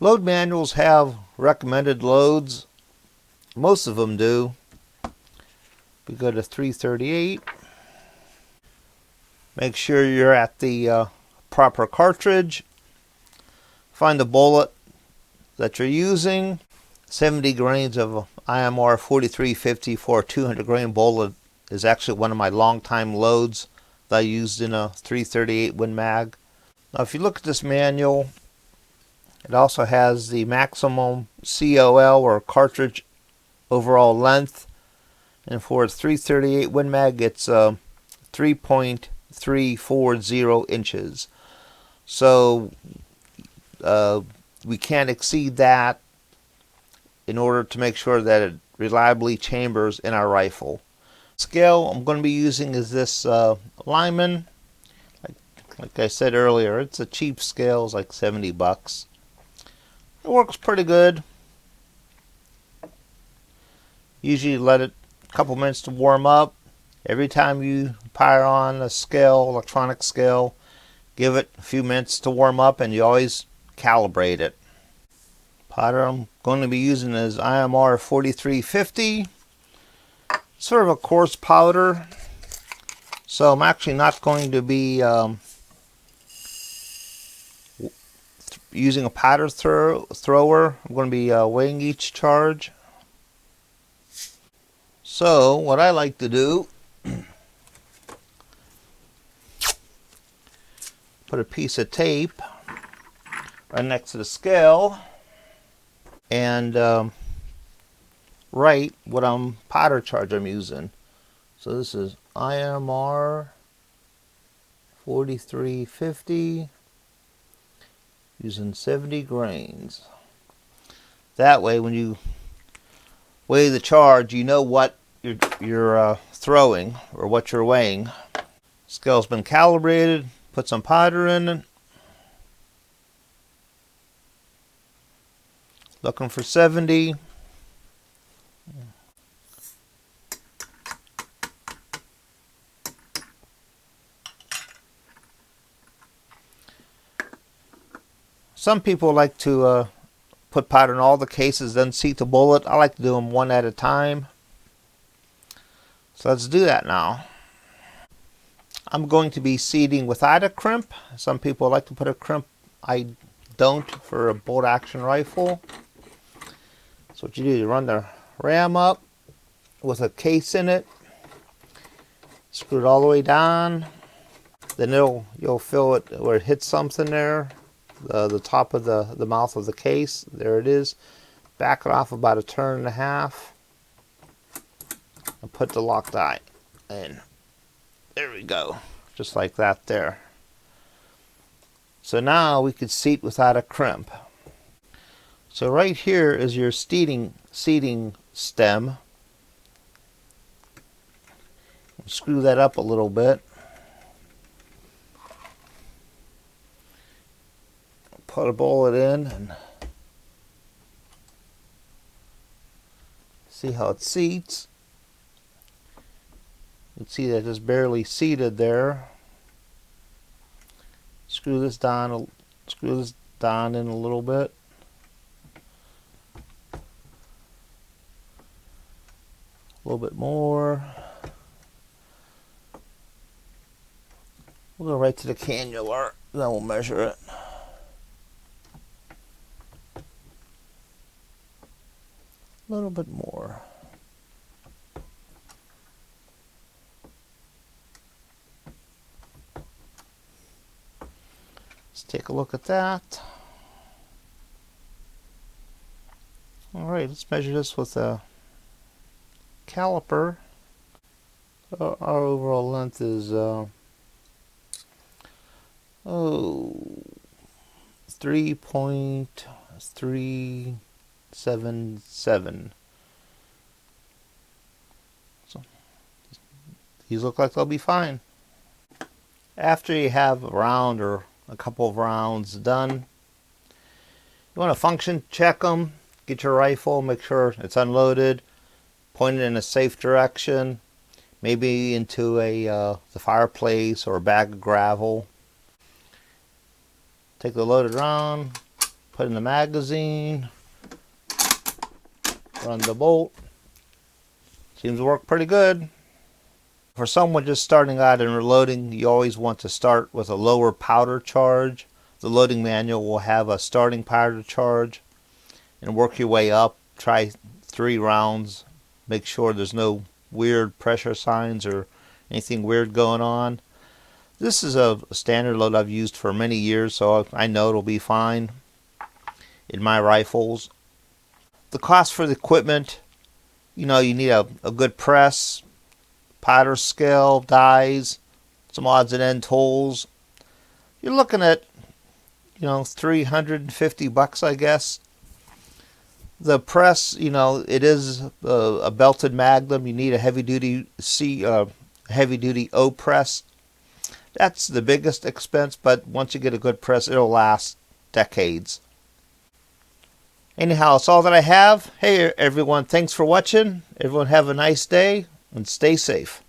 Load manuals have recommended loads. Most of them do. We go to 338. Make sure you're at the proper cartridge. Find the bullet that you're using. 70 grains of IMR 4350 for a 200 grain bullet is actually one of my long-time loads that I used in a 338 Win Mag. Now if you look at this manual, it also has the maximum COL or cartridge overall length, and for a 338 Win Mag it's 3.340 inches. So we can't exceed that in order to make sure that it reliably chambers in our rifle. Scale I'm going to be using is this Lyman. Like I said earlier, it's a cheap scale, it's like 70 bucks. It works pretty good. Usually let it a couple minutes to warm up. Every time you power on a scale, electronic scale, give it a few minutes to warm up, and you always calibrate it. Powder I'm going to be using is IMR 4350. Sort of a coarse powder, so I'm actually not going to be using a powder thrower. I'm going to be weighing each charge. So what I like to do, put a piece of tape right next to the scale and write what powder charge I'm using. So this is IMR 4350 using 70 grains. That way when you weigh the charge, you know what you're throwing or what you're weighing. Scale's been calibrated. Put some powder in it. Looking for 70. Some people like to put powder in all the cases, then seat the bullet. I like to do them one at a time. So let's do that now. I'm going to be seating without a crimp. Some people like to put a crimp. I don't for a bolt action rifle. So what you do, you run the ram up with a case in it, screw it all the way down, then you'll feel it where it hits something there, the top of the mouth of the case. There it is. Back it off about a turn and a half and put the locked eye in. There we go, just like that there. So now we could seat without a crimp. So right here is your seating stem. Screw that up a little bit. Put a bullet in and see how it seats. You can see that it's barely seated there. Screw this down in a little bit. A little bit more. We'll go right to the cannula, then we'll measure it. A little bit more. Let's take a look at that. Alright, let's measure this with a caliper. Our overall length is 3.377. So these look like they'll be fine. After you have a round or a couple of rounds done, you want to function check them. Get your rifle, make sure it's unloaded, point it in a safe direction, maybe into the fireplace or a bag of gravel. Take the loaded round, Put in the magazine. Run the bolt. Seems to work pretty good. For someone just starting out and reloading, you always want to start with a lower powder charge. The loading manual will have a starting powder charge, and work your way up. Try 3 rounds. Make sure there's no weird pressure signs or anything weird going on. This is a standard load I've used for many years, so I know it'll be fine in my rifles. The cost for the equipment, you need a good press, powder scale, dies, some odds and end tools. You're looking at, $350, I guess. The press, it is a belted Magnum. You need a heavy duty O press. That's the biggest expense, but once you get a good press, it'll last decades. Anyhow, that's all that I have. Hey everyone, thanks for watching. Everyone have a nice day and stay safe.